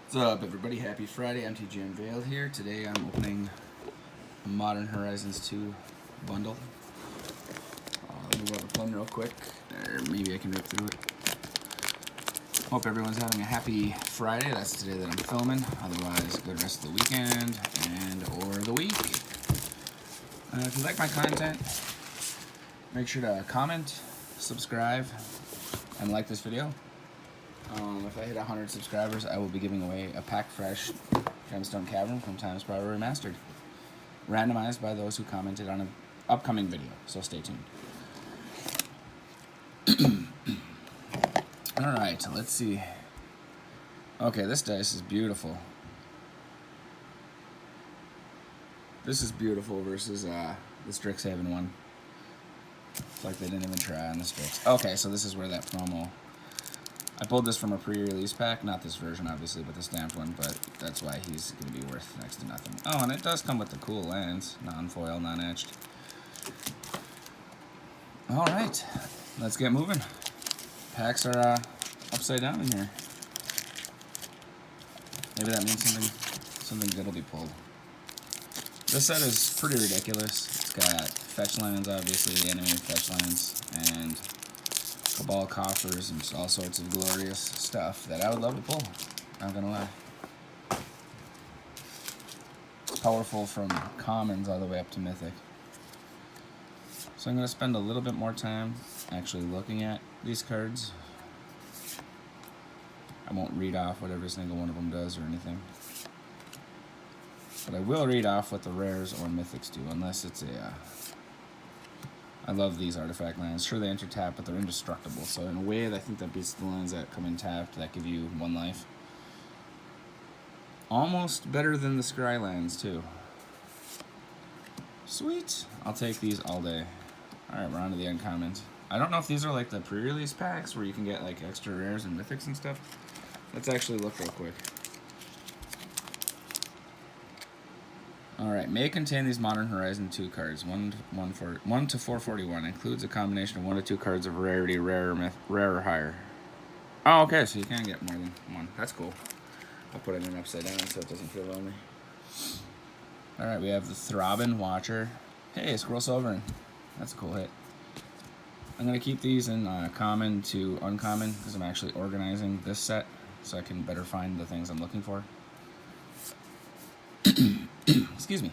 What's up, everybody? Happy Friday. MTG Unveiled here. Today I'm opening a Modern Horizons 2 bundle. Let me grab a pen real quick, or maybe I can rip through it. Hope everyone's having a happy Friday. That's today that I'm filming. Otherwise, good rest of the weekend and or the week. If you like my content, make sure to comment, subscribe, and like this video. If I hit 100 subscribers, I will be giving away a Pack Fresh Gemstone Cavern from Times Power Remastered, randomized by those who commented on an upcoming video, so stay tuned. Alright, let's see. Okay, this dice is beautiful. This is beautiful versus the Strixhaven one. It's like they didn't even try on the Strix. Okay, so this is where that promo... I pulled this from a pre-release pack, not this version obviously, but the stamped one, but that's why he's going to be worth next to nothing. Oh, and it does come with the cool lands, non-foil, non-etched. Alright, let's get moving. Packs are upside down in here. Maybe that means something good will be pulled. This set is pretty ridiculous. It's got fetch lands, obviously, the enemy fetch lands, and Cabal coffers and all sorts of glorious stuff that I would love to pull. Not gonna lie. It's powerful from commons all the way up to mythic. So I'm gonna spend a little bit more time actually looking at these cards. I won't read off what every single one of them does or anything. But I will read off what the rares or mythics do, unless it's a... I love these artifact lands. Sure, they enter tap, but they're indestructible. So in a way, I think that beats the lands that come in tapped that give you 1 life. Almost better than the scry lands, too. Sweet. I'll take these all day. Alright, we're on to the uncommons. I don't know if these are like the pre-release packs where you can get like extra rares and mythics and stuff. Let's actually look real quick. Alright, may contain these Modern Horizon 2 cards. 1 to 441. Includes a combination of 1 to 2 cards of rarity, rare or higher. Oh, okay, so you can get more than 1. That's cool. I'll put it in upside down so it doesn't feel lonely. Alright, we have the Throbbing Watcher. Hey, Scroll Sovereign. That's a cool hit. I'm going to keep these in common to uncommon because I'm actually organizing this set so I can better find the things I'm looking for. Excuse me.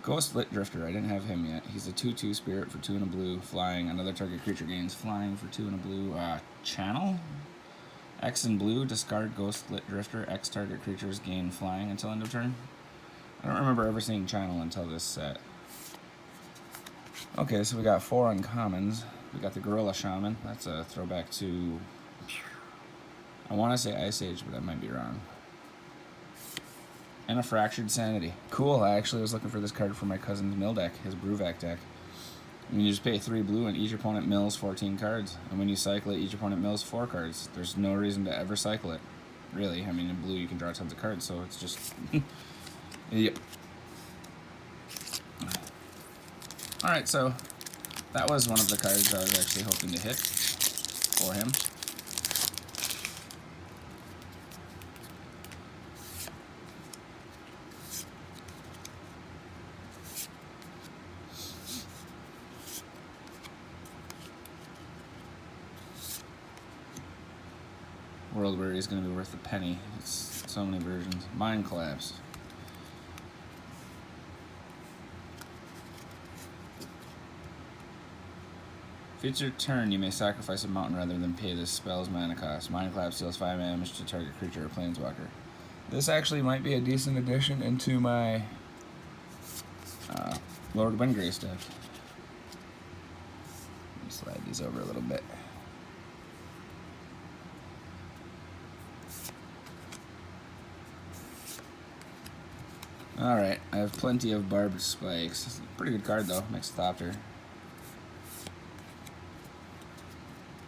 Ghostlit Drifter. I didn't have him yet. He's a 2/2 spirit for 2 and a blue, flying. Another target creature gains flying for 2 and a blue. Channel? X and blue, discard Ghostlit Drifter. X target creatures gain flying until end of turn. I don't remember ever seeing Channel until this set. Okay, so we got 4 uncommons. We got the Gorilla Shaman. That's a throwback to... I want to say Ice Age, but I might be wrong. And a Fractured Sanity. Cool, I actually was looking for this card for my cousin's mill deck, his Bruvac deck. I mean, you just pay 3 blue and each opponent mills 14 cards. And when you cycle it, each opponent mills 4 cards. There's no reason to ever cycle it. Really, I mean, in blue you can draw tons of cards, so it's just... Yep. Alright, so that was one of the cards I was actually hoping to hit for him. World Weary is going to be worth a penny. It's so many versions. Mind Collapse. If it's your turn, you may sacrifice a mountain rather than pay this spell's mana cost. Mind Collapse deals 5 damage to target creature or planeswalker. This actually might be a decent addition into my Lord Windgrace deck. Let me slide these over a little bit. Alright, I have plenty of Barbed Spikes. Pretty good card though, makes a Thopter.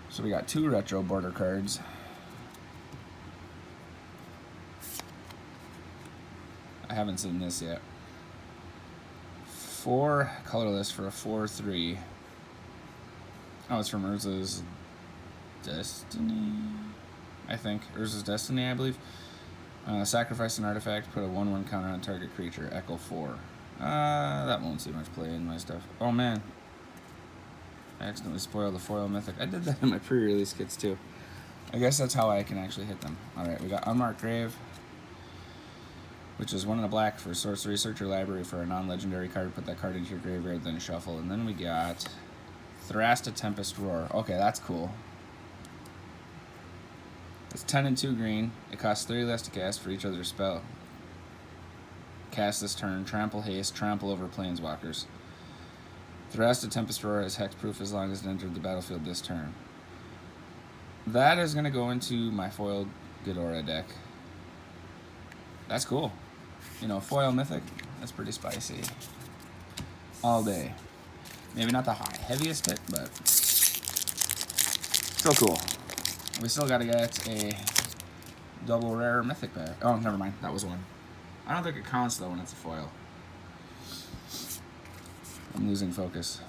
So we got 2 retro border cards. I haven't seen this yet. 4 colorless for a 4/3. Oh, it's from Urza's Destiny, I think. Urza's Destiny, I believe. Sacrifice an artifact, put a 1/1 counter on target creature, Echo 4. That won't see much play in my stuff. Oh man. I accidentally spoiled the foil mythic. I did that in my pre-release kits too. I guess that's how I can actually hit them. Alright, we got Unmarked Grave, which is 1 in a black for sorcery. Search your library for a non-legendary card, put that card into your graveyard, then shuffle. And then we got Thrasta Tempest Roar. Okay, that's cool. It's 10 and 2 green. It costs 3 less to cast for each other spell. Cast this turn, trample haste, trample over planeswalkers. Thrasta Tempest Roar is hexproof as long as it entered the battlefield this turn. That is going to go into my foiled Ghidorah deck. That's cool. You know, foil mythic, that's pretty spicy. All day. Maybe not the heaviest hit, but still cool. We still got to get a double rare mythic pack. Oh, never mind. That was one. I don't think it counts, though, when it's a foil. I'm losing focus.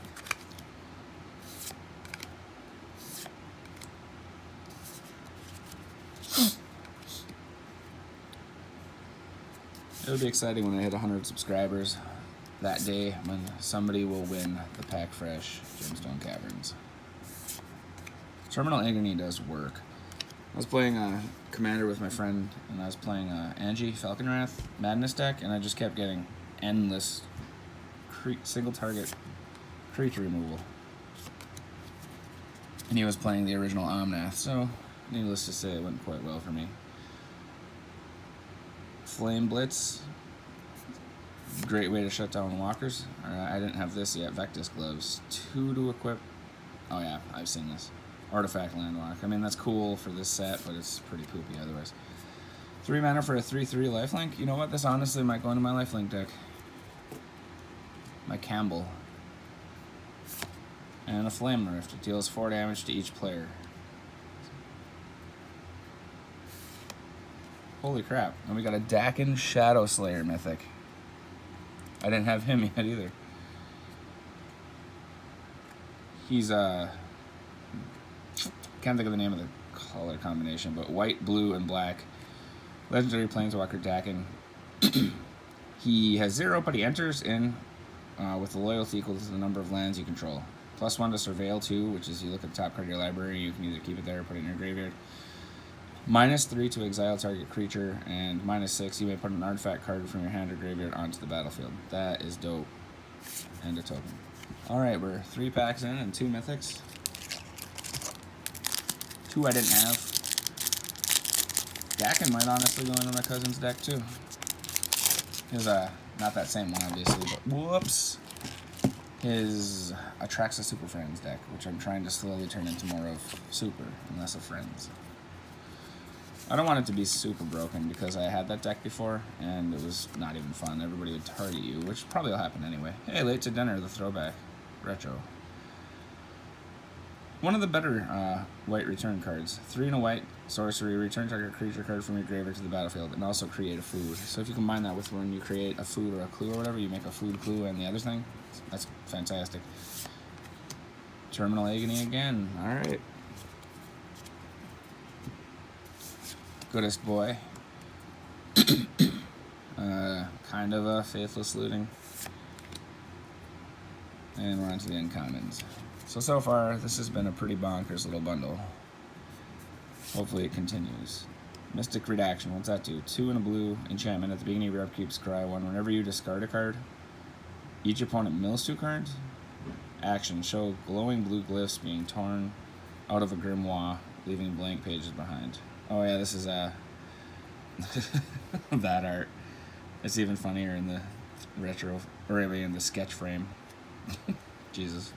It'll be exciting when I hit 100 subscribers that day when somebody will win the Pack Fresh Gemstone Caverns. Terminal Agony does work. I was playing Commander with my friend, and I was playing Angie Falconwrath Madness deck, and I just kept getting endless single target creature removal. And he was playing the original Omnath, so needless to say, it went quite well for me. Flame Blitz, great way to shut down walkers. I didn't have this yet. Vectis Gloves, 2 to equip. Oh yeah, I've seen this. Artifact Landlock. I mean, that's cool for this set, but it's pretty poopy otherwise. 3 mana for a 3/3 lifelink. You know what? This honestly might go into my lifelink deck. My Campbell. And a Flame Rift. It deals 4 damage to each player. Holy crap. And we got a Dakin Shadow Slayer mythic. I didn't have him yet either. He's can't think of the name of the color combination, but white, blue, and black. Legendary Planeswalker Dakin. He has 0, but he enters in with a loyalty equal to the number of lands you control. +1 to Surveil 2, which is you look at the top card of your library, you can either keep it there or put it in your graveyard. -3 to exile target creature, and -6, you may put an artifact card from your hand or graveyard onto the battlefield. That is dope. And a token. Alright, we're 3 packs in and 2 mythics. 2 I didn't have. Dakin might honestly go into my cousin's deck too. His, not that same one obviously, but whoops. His Atraxa Super Friends deck, which I'm trying to slowly turn into more of Super and less of Friends. I don't want it to be super broken because I had that deck before and it was not even fun. Everybody would target you, which probably will happen anyway. Hey, Late to Dinner, the throwback. Retro. One of the better white return cards. 3 and a white, sorcery, return target creature card from your graveyard to the battlefield, and also create a food. So if you combine that with when you create a food or a clue or whatever, you make a food, clue, and the other thing, that's fantastic. Terminal Agony again. Alright. Goodest Boy. Kind of a Faithless Looting. And we're on to the uncommons. So far, this has been a pretty bonkers little bundle. Hopefully it continues. Mystic Redaction, what's that do? 2 and a blue, enchantment. At the beginning of your upkeep, scry 1. Whenever you discard a card, each opponent mills 2 cards. Action, show glowing blue glyphs being torn out of a grimoire, leaving blank pages behind. Oh yeah, this is that art. It's even funnier in the retro, or maybe in the sketch frame. Jesus.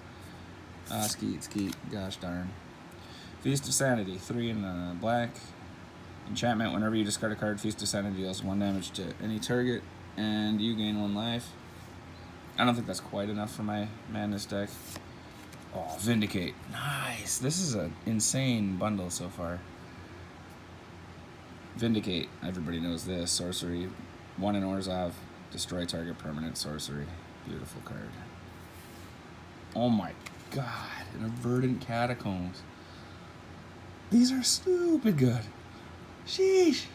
Skeet, gosh darn. Feast of Sanity, 3 in black. Enchantment, whenever you discard a card, Feast of Sanity deals 1 damage to any target, and you gain 1 life. I don't think that's quite enough for my Madness deck. Oh, Vindicate. Nice. This is an insane bundle so far. Vindicate, everybody knows this. Sorcery, 1 in Orzhov, destroy target permanent sorcery. Beautiful card. Oh my god, an Verdant Catacombs. These are stupid good. Sheesh.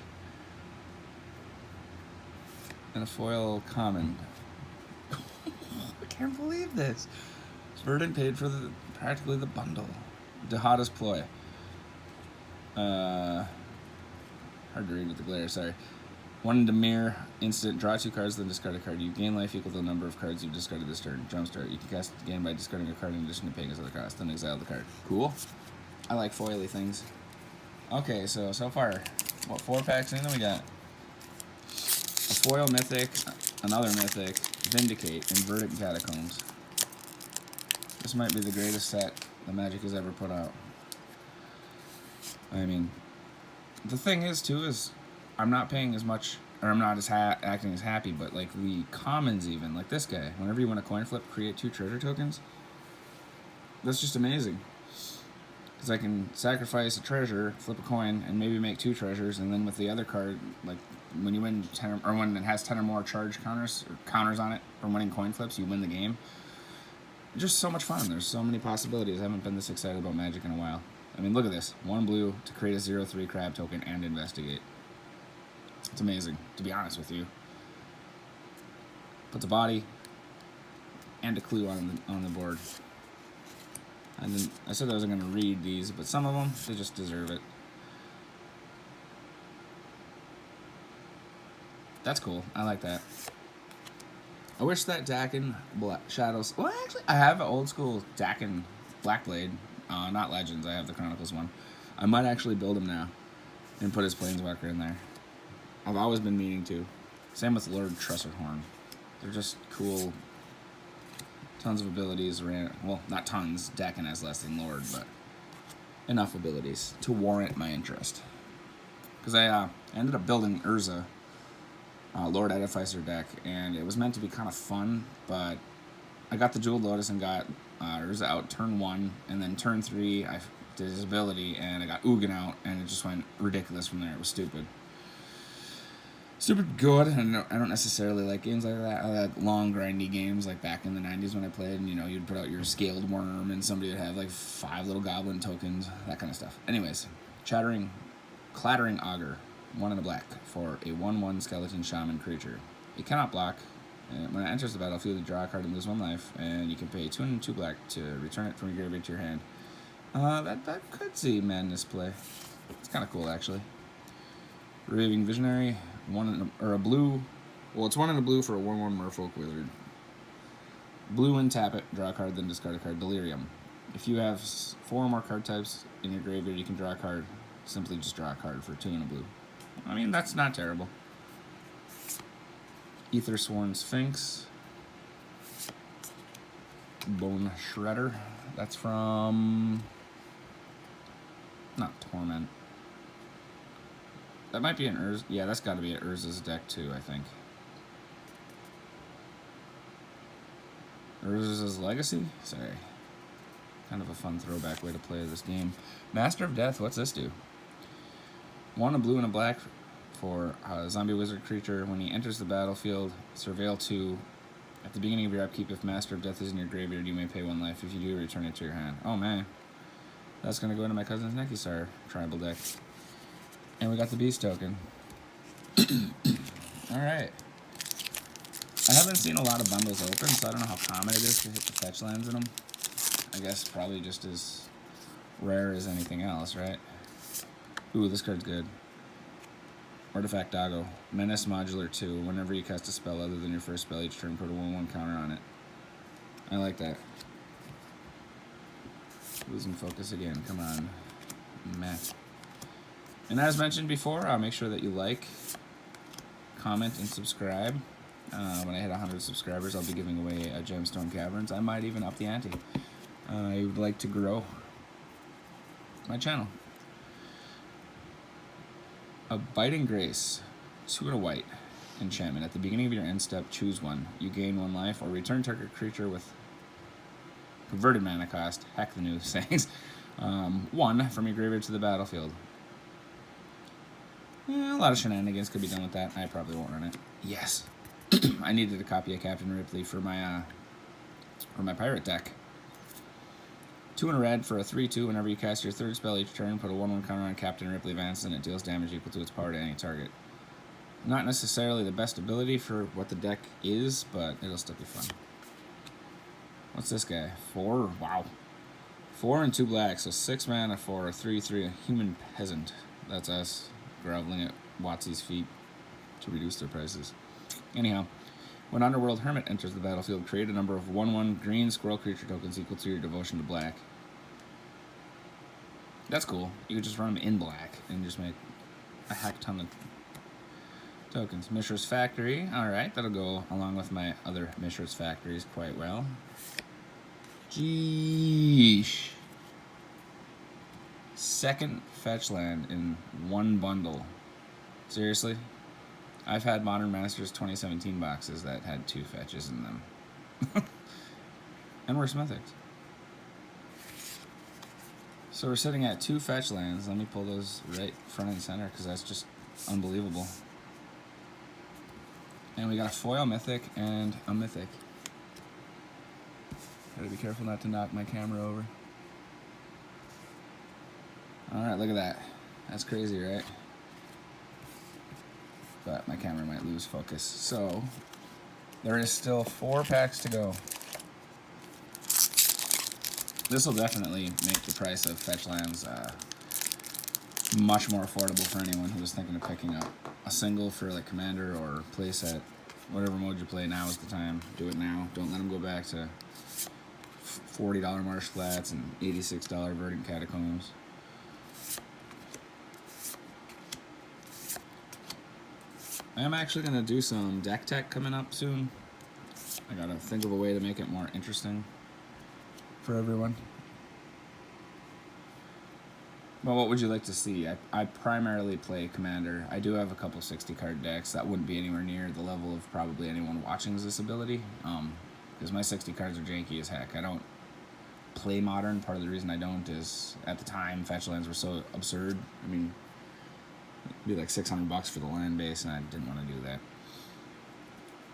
and a foil common. I can't believe this. Verdant paid for practically the bundle. Dahada's Ploy. Hard to read with the glare, sorry. 1 Dimir, instant, draw 2 cards, then discard a card. You gain life equal to the number of cards you've discarded this turn. Jumpstart. You can cast it again by discarding a card in addition to paying its other cost, then exile the card. Cool. I like foily things. Okay, so far, what, 4 packs in? Then we got a foil mythic, another mythic, Vindicate, and Verdant Catacombs. This might be the greatest set the Magic has ever put out. I mean, the thing is, too, is I'm not paying as much, or I'm not as acting as happy, but like the commons even, like this guy, whenever you win a coin flip, create 2 treasure tokens. That's just amazing. Because I can sacrifice a treasure, flip a coin, and maybe make 2 treasures, and then with the other card, like when you win 10, or when it has 10 or more charge counters, or counters on it from winning coin flips, you win the game. Just so much fun. There's so many possibilities. I haven't been this excited about Magic in a while. I mean, look at this. 1 blue to create a 0/3 crab token and investigate. It's amazing, to be honest with you. Puts a body and a clue on the board. And then I said I wasn't going to read these, but some of them, they just deserve it. That's cool. I like that. I wish that Dakin Shadows... Well, actually, I have an old school Dakin Blackblade. Not Legends. I have the Chronicles one. I might actually build him now and put his Planeswalker in there. I've always been meaning to. Same with Lord Tressorhorn. They're just cool. Tons of abilities. Well, not tons. Dakin has less than Lord, but enough abilities to warrant my interest. Because I ended up building Urza, Lord Edificer deck, and it was meant to be kind of fun, but I got the Jeweled Lotus and got Urza out turn 1, and then turn 3 I did his ability, and I got Ugin out, and it just went ridiculous from there. It was stupid. Stupid good, and I don't necessarily like games like that. I like long, grindy games like back in the 90s when I played, and you'd put out your Scaled Worm, and somebody would have like 5 little goblin tokens, that kind of stuff. Anyways, Clattering Augur, 1 and a black for a 1/1 skeleton shaman creature. It cannot block. When it enters the battlefield, you draw a card and lose 1 life, and you can pay 2 and 2 black to return it from your graveyard to your hand. That could see Madness play. It's kind of cool, actually. Raving Visionary, 1 or a blue. Well, it's 1 and a blue for a 1/1 Merfolk Wizard. Blue and tap it, draw a card, then discard a card. Delirium. If you have 4 or more card types in your graveyard, you can draw a card. Simply just draw a card for 2 and a blue. I mean, that's not terrible. Aethersworn Sphinx. Bone Shredder. That's from... not Torment. That might be an Urza. Yeah, that's got to be an Urza's deck too, I think. Urza's Legacy? Sorry. Kind of a fun throwback way to play this game. Master of Death, what's this do? 1 a blue and a black for a zombie wizard creature. When he enters the battlefield, surveil 2. At the beginning of your upkeep, if Master of Death is in your graveyard, you may pay 1 life. If you do, return it to your hand. Oh man. That's going to go into my cousin's Nekisar tribal deck. And we got the Beast token. Alright. I haven't seen a lot of bundles open, so I don't know how common it is to hit the fetch lands in them. I guess probably just as rare as anything else, right? Ooh, this card's good. Artifact Doggo. Menace Modular 2. Whenever you cast a spell other than your first spell each turn, put a 1/1 counter on it. I like that. Losing focus again. Come on. Meh. And as mentioned before, I'll make sure that you like, comment, and subscribe. When I hit 100 subscribers, I'll be giving away a Gemstone Caverns. I might even up the ante. I would like to grow my channel. A Biting Grace, 2 and a white enchantment. At the beginning of your end step, choose 1. You gain 1 life, or return target creature with converted mana cost. Heck the new sayings. 1 from your graveyard to the battlefield. Yeah, a lot of shenanigans could be done with that. I probably won't run it. Yes. I needed a copy of Captain Ripley for my pirate deck. 2 and a red for a 3/2. Whenever you cast your 3rd spell each turn, put a 1/1 counter on Captain Ripley Vance, and it deals damage equal to its power to any target. Not necessarily the best ability for what the deck is, but it'll still be fun. What's this guy? 4? Wow. 4 and 2 black, so 6 mana for a 3/3, a human peasant. That's us groveling at Watsy's feet to reduce their prices. Anyhow, when Underworld Hermit enters the battlefield, create a number of 1/1 green squirrel creature tokens equal to your devotion to black. That's cool. You could just run them in black and just make a heck ton of tokens. Mishra's Factory. Alright, that'll go along with my other Mishra's Factories quite well. Jeesh. Second fetch land in one bundle. Seriously? I've had Modern Masters 2017 boxes that had 2 fetches in them. And worse mythics. So we're sitting at 2 fetch lands. Let me pull those right front and center because that's just unbelievable. And we got a foil mythic and a mythic. Gotta be careful not to knock my camera over. Alright, look at that. That's crazy, right? But my camera might lose focus. So, there is still 4 packs to go. This will definitely make the price of fetch lands much more affordable for anyone who was thinking of picking up a single for like Commander or playset. Whatever mode you play, now is the time. Do it now. Don't let them go back to $40 Marsh Flats and $86 Verdant Catacombs. I am actually going to do some deck tech coming up soon. I gotta think of a way to make it more interesting for everyone. Well, what would you like to see? I primarily play Commander. I do have a couple 60-card decks. That wouldn't be anywhere near the level of probably anyone watching this ability. Because my 60 cards are janky as heck. I don't play Modern. Part of the reason I don't is, at the time, fetch lands were so absurd. I mean, it'd be like $600 for the land base, and I didn't want to do that.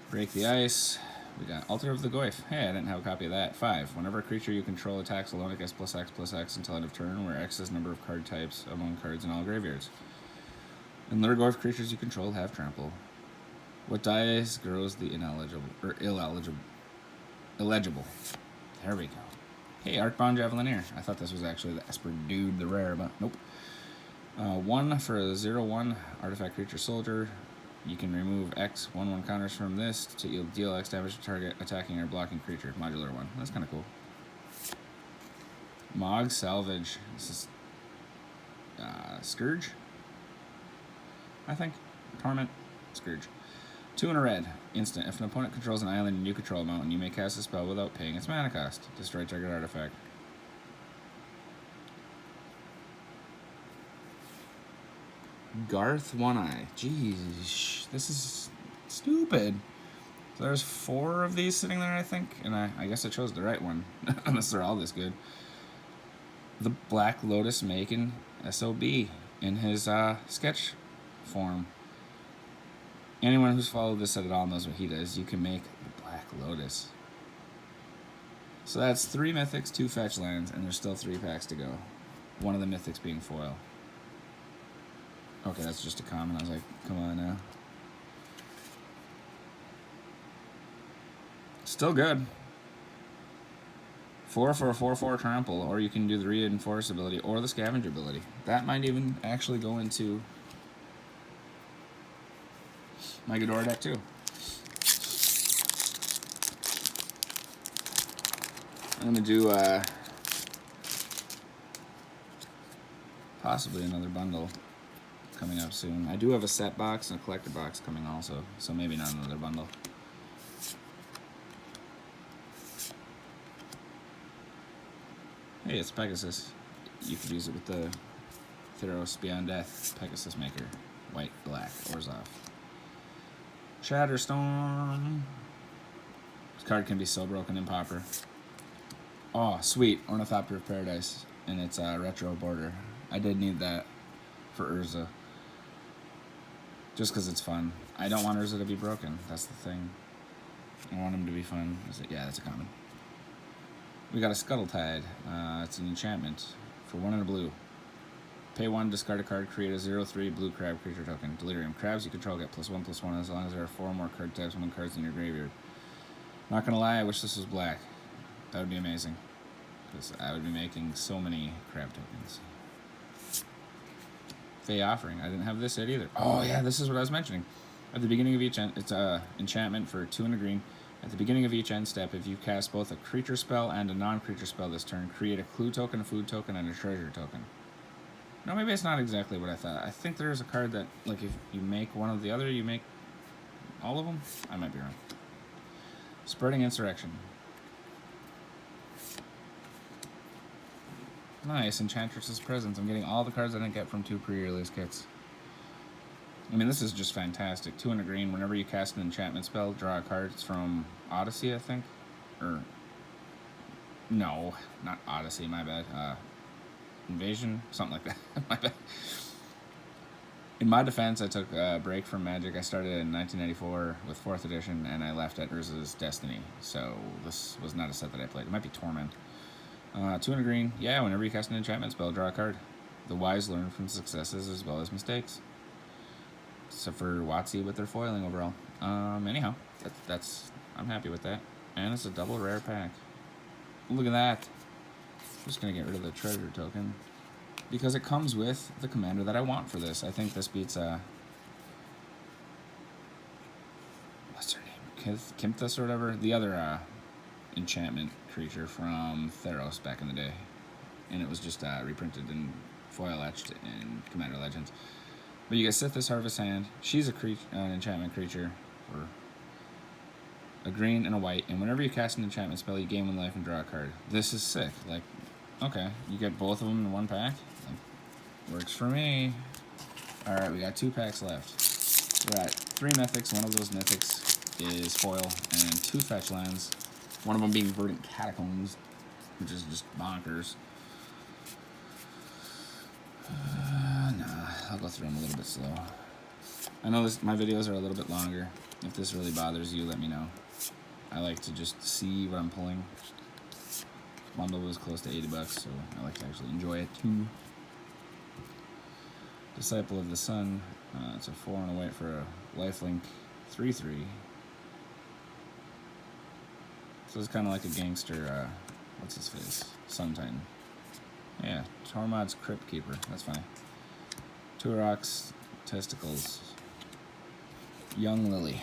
Break the Ice. We got Altar of the Goyf. Hey, I didn't have a copy of that. 5. Whenever a creature you control attacks alone, it gets +X/+X until end of turn, where X is number of card types among cards in all graveyards. And Lurgoyf creatures you control have trample. What dice grows the illegible? There we go. Hey, Arcbound Javelineer. I thought this was actually the Esper Dude, the rare, but nope. 1 for a 0/1 artifact creature soldier. You can remove X 1/1 counters from this to deal X damage to target attacking or blocking creature. Modular 1. That's kind of cool. Mogg Salvage. This is Scourge, I think. Torment. Scourge. 2 and a red. Instant. If an opponent controls an island and you control a mountain, you may cast a spell without paying its mana cost. Destroy target artifact. Garth One-Eye. Jeez, this is stupid. So there's 4 of these sitting there, I think, and I guess I chose the right one, unless they're all this good. The Black Lotus Making SOB in his sketch form. Anyone who's followed this at all knows what he does. You can make the Black Lotus. So that's 3 mythics, 2 fetch lands, and there's still 3 packs to go. One of the mythics being foil. Okay, that's just a common. I was like, come on now. Still good. 4 for a 4/4 trample, or you can do the reinforce ability or the scavenger ability. That might even actually go into my Ghidorah deck too. I'm gonna do possibly another bundle coming up soon. I do have a set box and a collector box coming also, so maybe not another bundle. Hey, it's Pegasus. You could use it with the Theros Beyond Death Pegasus Maker. White, black, Orzhov. Shatterstorm. This card can be so broken in Pauper. Oh, sweet. Ornithopter of Paradise. And it's a retro border. I did need that for Urza. Just because it's fun. I don't want Urza to be broken. That's the thing. I want him to be fun. Yeah, that's a common. We got a Scuttle Tide. It's an enchantment for 1 and a blue. Pay 1, discard a card, create a 0/3 blue crab creature token. Delirium. Crabs you control get +1/+1 as long as there are 4 more card types among cards in your graveyard. Not gonna lie, I wish this was black. That would be amazing. Because I would be making so many crab tokens. Fey Offering. I didn't have this yet either. Oh yeah, this is what I was mentioning. At the beginning of each end, it's a enchantment for 2 and a green. At the beginning of each end step, if you cast both a creature spell and a non-creature spell this turn, create a clue token, a food token, and a treasure token. No, maybe it's not exactly what I thought. I think there's a card that, like, if you make one or the other, you make all of them? I might be wrong. Spreading Insurrection. Nice, Enchantress's Presence. I'm getting all the cards I didn't get from 2 pre-release kits. I mean, this is just fantastic. 2 and a green. Whenever you cast an enchantment spell, draw a card. It's from Odyssey, I think. Or, no, not Odyssey, my bad. Invasion? Something like that. My bad. In my defense, I took a break from Magic. I started in 1994 with 4th edition, and I left at Urza's Destiny. So this was not a set that I played. It might be Torment. 2 and a green. Yeah, whenever you cast an enchantment spell, draw a card. The wise learn from successes as well as mistakes. Except for WotC with their foiling overall. Anyhow, that's I'm happy with that. And it's a double rare pack. Look at that. I'm just going to get rid of the treasure token. Because it comes with the commander that I want for this. I think this beats, what's her name? Kimthus or whatever? The other, enchantment creature from Theros back in the day. And it was just, reprinted and foil etched in Commander Legends. But you get Sithis Harvest Hand. She's an enchantment creature. Or a green and a white. And whenever you cast an enchantment spell, you gain 1 life and draw a card. This is sick. Like, okay, you get both of them in 1 pack. Works for me. Alright, we got 2 packs left. We're at 3 mythics. One of those mythics is foil, and 2 fetch lands. One of them being Verdant Catacombs, which is just bonkers. Nah, I'll go through them a little bit slow. I know my videos are a little bit longer. If this really bothers you, let me know. I like to just see what I'm pulling. Bundle was close to $80, so I like to actually enjoy it too. Disciple of the Sun. It's a 4 and a white for a lifelink 3/3. So it's kind of like a gangster, what's his face? Sun Titan. Yeah, Tormod's Crypt Keeper. That's funny. Turok's Testicles. Young Lily.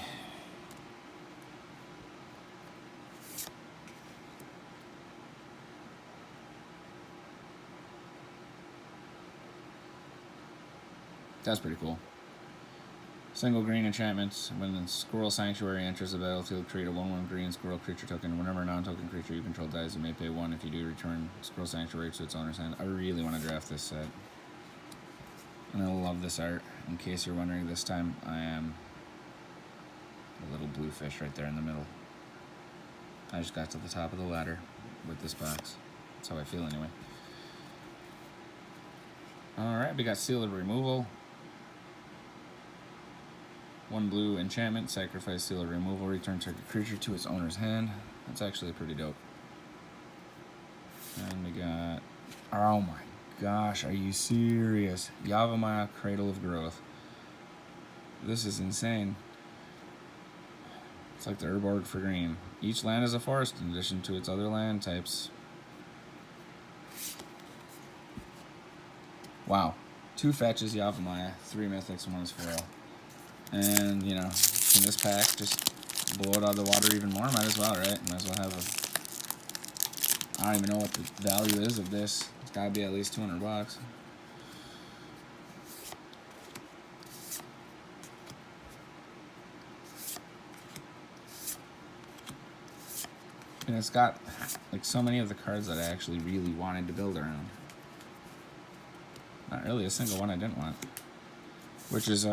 That's pretty cool. Single green enchantments. When the Squirrel Sanctuary enters the battlefield, create a 1/1 green squirrel creature token. Whenever a non-token creature you control dies, you may pay 1. If you do, return Squirrel Sanctuary to its owner's hand. I really want to draft this set. And I love this art. In case you're wondering, this time I am a little blue fish right there in the middle. I just got to the top of the ladder with this box. That's how I feel anyway. Alright, we got Seal of Removal. 1 blue enchantment, sacrifice Seal of Removal, return target creature to its owner's hand. That's actually pretty dope. And we got, oh my gosh, are you serious? Yavimaya, Cradle of Growth. This is insane. It's like the Urborg for green. Each land is a forest in addition to its other land types. Wow. 2 fetches, Yavimaya, 3 mythics, 1 is foil. And, you know, in this pack, just blow it out of the water even more. Might as well, right? Might as well have a... I don't even know what the value is of this. It's gotta be at least $200. And it's got, like, so many of the cards that I actually really wanted to build around. Not really a single one I didn't want. Which is,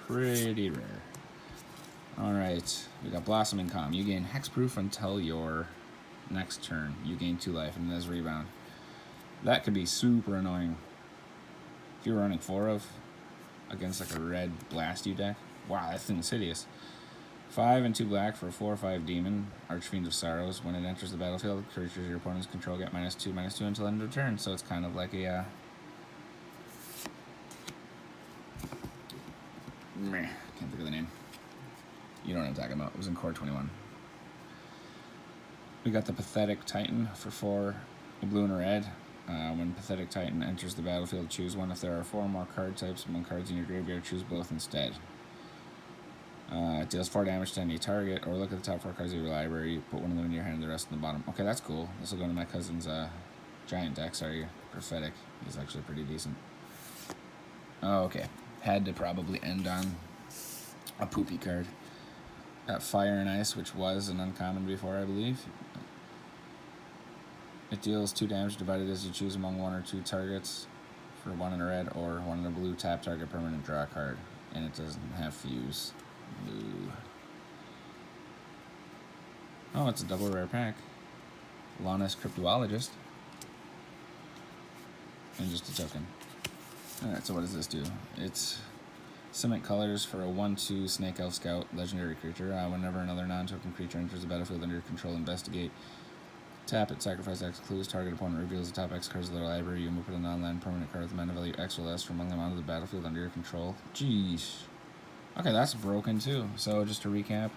pretty rare. Alright, we got Blossoming Calm. You gain hexproof until your next turn. You gain 2 life and there's rebound. That could be super annoying. If you're running 4 of against like a red blast you deck. Wow, that's insidious. 5 and 2 black for a 4/5 demon, Archfiend of Sorrows. When it enters the battlefield, creatures your opponents control get -2/-2 until end of turn. So it's kind of like a Can't think of the name. You know what I'm talking about. It was in Core 21. We got the Pathetic Titan for 4, a blue and a red. When Pathetic Titan enters the battlefield, choose one. If there are 4 more card types among cards in your graveyard, choose both instead. It deals 4 damage to any target, or look at the top 4 cards of your library, put one of them in your hand, the rest in the bottom. Okay, that's cool. This will go into my cousin's giant deck. Sorry, Prophetic. He's actually pretty decent. Oh, okay. Had to probably end on a poopy card. Got Fire and Ice, which was an uncommon before, I believe. It deals 2 damage divided as you choose among 1 or 2 targets for 1 in a red or 1 in a blue. Tap target permanent, draw a card. And it doesn't have fuse. Ooh. Oh, it's a double rare pack. Launus Cryptologist. And just a token. Alright, so what does this do? It's Cement Colors for a 1/2 Snake Elf Scout legendary creature. Whenever another non-token creature enters the battlefield under your control, investigate. Tap it, sacrifice X clues, target opponent reveals the top X cards of their library. You may put a non-land permanent card with a mana value X or less from among them onto the battlefield under your control. Jeez. Okay, that's broken too. So just to recap,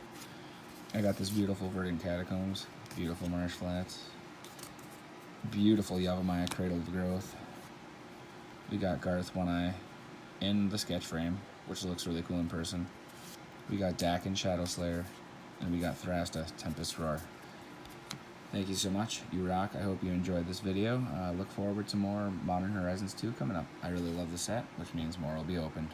I got this beautiful Verdant Catacombs, beautiful Marsh Flats, beautiful Yavimaya Cradle of Growth. We got Garth One Eye in the sketch frame, which looks really cool in person. We got Dakin Shadow Slayer, and we got Thrasta Tempest Roar. Thank you so much. You rock. I hope you enjoyed this video. Look forward to more Modern Horizons 2 coming up. I really love the set, which means more will be opened.